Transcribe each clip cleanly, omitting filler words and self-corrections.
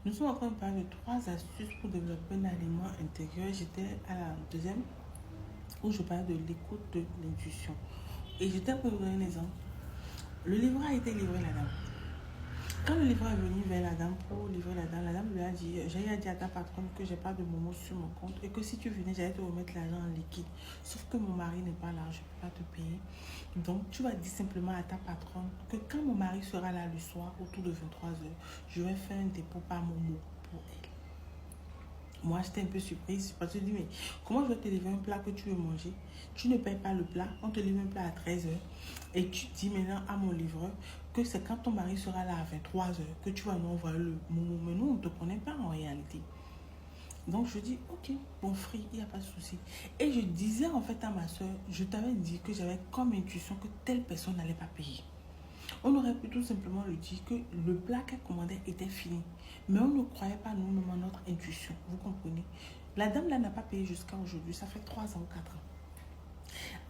Nous sommes en train de parler de 3 astuces pour développer un aliment intérieur. J'étais à la deuxième où je parlais de l'écoute de l'intuition. Et j'étais pour vous donner un exemple. Le livreur a été livré la dame. Quand le livreur est venu vers la dame pour livrer la dame lui a dit, j'ai dit à ta patronne que j'ai pas de momo sur mon compte et que si tu venais, j'allais te remettre l'argent en liquide. Sauf que mon mari n'est pas là, je ne peux pas te payer. Donc, tu vas dire simplement à ta patronne que quand mon mari sera là le soir, autour de 23h, je vais faire un dépôt par momo pour elle. Moi, j'étais un peu surprise parce que je dis, mais comment je vais te livrer un plat que tu veux manger? Tu ne payes pas le plat, on te livre un plat à 13h et tu dis maintenant à mon livreur que c'est quand ton mari sera là à 23h que tu vas nous envoyer le momo. Mais nous, on ne te connaît pas en réalité. Donc, je dis, ok, bon free, il n'y a pas de souci. Et je disais en fait à ma soeur, je t'avais dit que j'avais comme intuition que telle personne n'allait pas payer. On aurait pu tout simplement lui dire que le plat qu'elle commandait était fini. Mais on ne croyait pas nous-mêmes en notre intuition. Vous comprenez? La dame là n'a pas payé jusqu'à aujourd'hui. Ça fait 3 ans, 4 ans.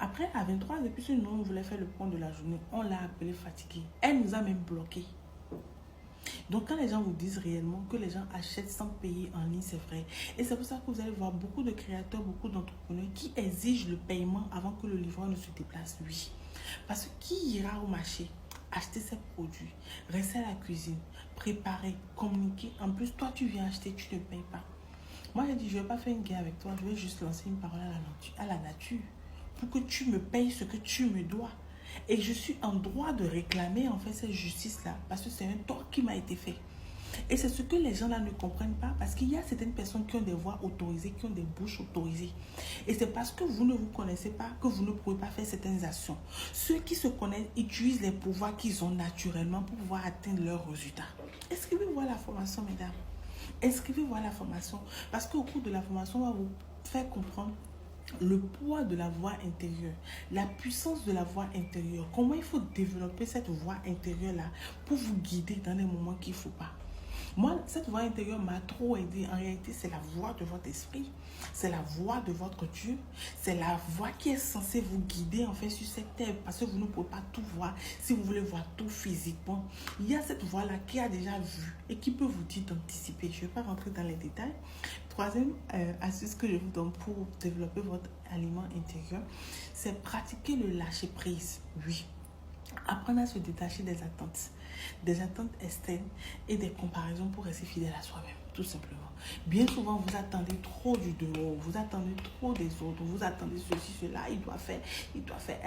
Après, à 23, depuis nous, on voulait faire le point de la journée. On l'a appelée fatiguée. Elle nous a même bloqués. Donc, quand les gens vous disent réellement que les gens achètent sans payer en ligne, c'est vrai. Et c'est pour ça que vous allez voir beaucoup de créateurs, beaucoup d'entrepreneurs qui exigent le paiement avant que le livreur ne se déplace, lui. Parce que qui ira au marché acheter ses produits, rester à la cuisine, préparer, communiquer. En plus, toi, tu viens acheter, tu ne payes pas. Moi, j'ai dit, je ne vais pas faire une guerre avec toi, je vais juste lancer une parole à la nature pour que tu me payes ce que tu me dois. Et je suis en droit de réclamer en fait cette justice-là parce que c'est un tort qui m'a été fait. Et c'est ce que les gens là ne comprennent pas parce qu'il y a certaines personnes qui ont des voix autorisées, qui ont des bouches autorisées. Et c'est parce que vous ne vous connaissez pas que vous ne pouvez pas faire certaines actions. Ceux qui se connaissent utilisent les pouvoirs qu'ils ont naturellement pour pouvoir atteindre leurs résultats. Inscrivez-vous à la formation, mesdames. Inscrivez-vous à la formation parce qu'au cours de la formation, on va vous faire comprendre le poids de la voix intérieure, la puissance de la voix intérieure, comment il faut développer cette voix intérieure-là pour vous guider dans les moments qu'il ne faut pas. Moi, cette voix intérieure m'a trop aidé. En réalité, c'est la voix de votre esprit. C'est la voix de votre Dieu. C'est la voix qui est censée vous guider en fait sur cette terre. Parce que vous ne pouvez pas tout voir si vous voulez voir tout physiquement. Il y a cette voix-là qui a déjà vu et qui peut vous dire d'anticiper. Je ne vais pas rentrer dans les détails. Troisième astuce que je vous donne pour développer votre aliment intérieur, c'est pratiquer le lâcher-prise. Oui. Apprendre à se détacher des attentes externes et des comparaisons pour rester fidèle à soi-même, tout simplement. Bien souvent, vous attendez trop du dehors, vous attendez trop des autres, vous attendez ceci, cela, il doit faire, elle doit faire,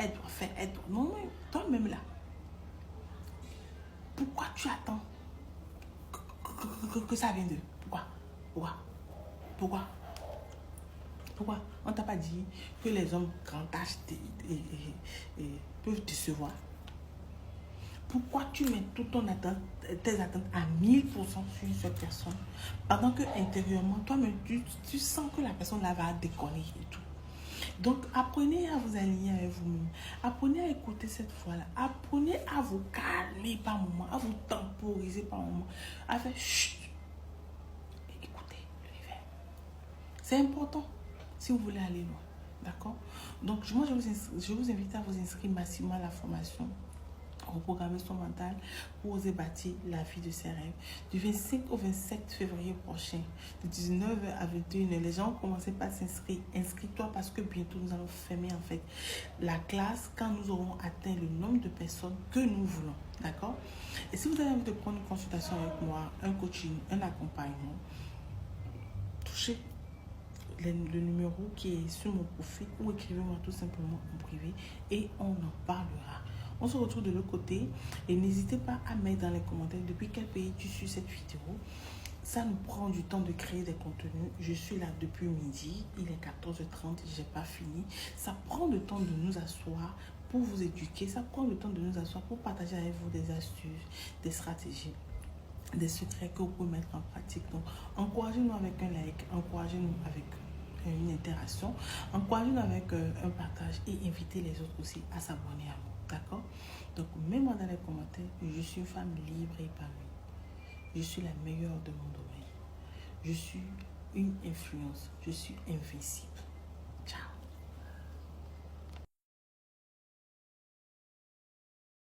elle doit... Non, non, toi-même là. Pourquoi tu attends que ça vienne d'eux? Pourquoi on t'a pas dit que les hommes grand âge peuvent décevoir? Pourquoi tu mets toute tes attentes à 1000% sur une seule personne pendant que intérieurement, toi-même, tu sens que la personne là va déconner et tout. Donc, apprenez à vous aligner avec vous-même. Apprenez à écouter cette voix-là. Apprenez à vous calmer par moment, à vous temporiser par moment, à faire chut et écoutez l'univers. C'est important si vous voulez aller loin. D'accord? Donc, moi, je vous invite à vous inscrire massivement à la formation reprogrammation mentale pour oser bâtir la vie de ses rêves. Du 25 au 27 février prochain, de 19h à 21h, les gens ont commencé par s'inscrire. Inscris-toi parce que bientôt nous allons fermer en fait la classe quand nous aurons atteint le nombre de personnes que nous voulons. D'accord? Et si vous avez envie de prendre une consultation avec moi, un coaching, un accompagnement, touchez le numéro qui est sur mon profil ou écrivez-moi tout simplement en privé et on en parlera. On se retrouve de l'autre côté et n'hésitez pas à mettre dans les commentaires depuis quel pays tu suis cette vidéo. Ça nous prend du temps de créer des contenus. Je suis là depuis midi, il est 14h30, je n'ai pas fini. Ça prend le temps de nous asseoir pour vous éduquer. Ça prend le temps de nous asseoir pour partager avec vous des astuces, des stratégies, des secrets que vous pouvez mettre en pratique. Donc, encouragez-nous avec un like, encouragez-nous avec une interaction, encouragez-nous avec un partage et invitez les autres aussi à s'abonner à nous. D'accord? Donc, mets-moi dans les commentaires, je suis une femme libre et épanouie. Je suis la meilleure de mon domaine. Je suis une influence. Je suis invincible.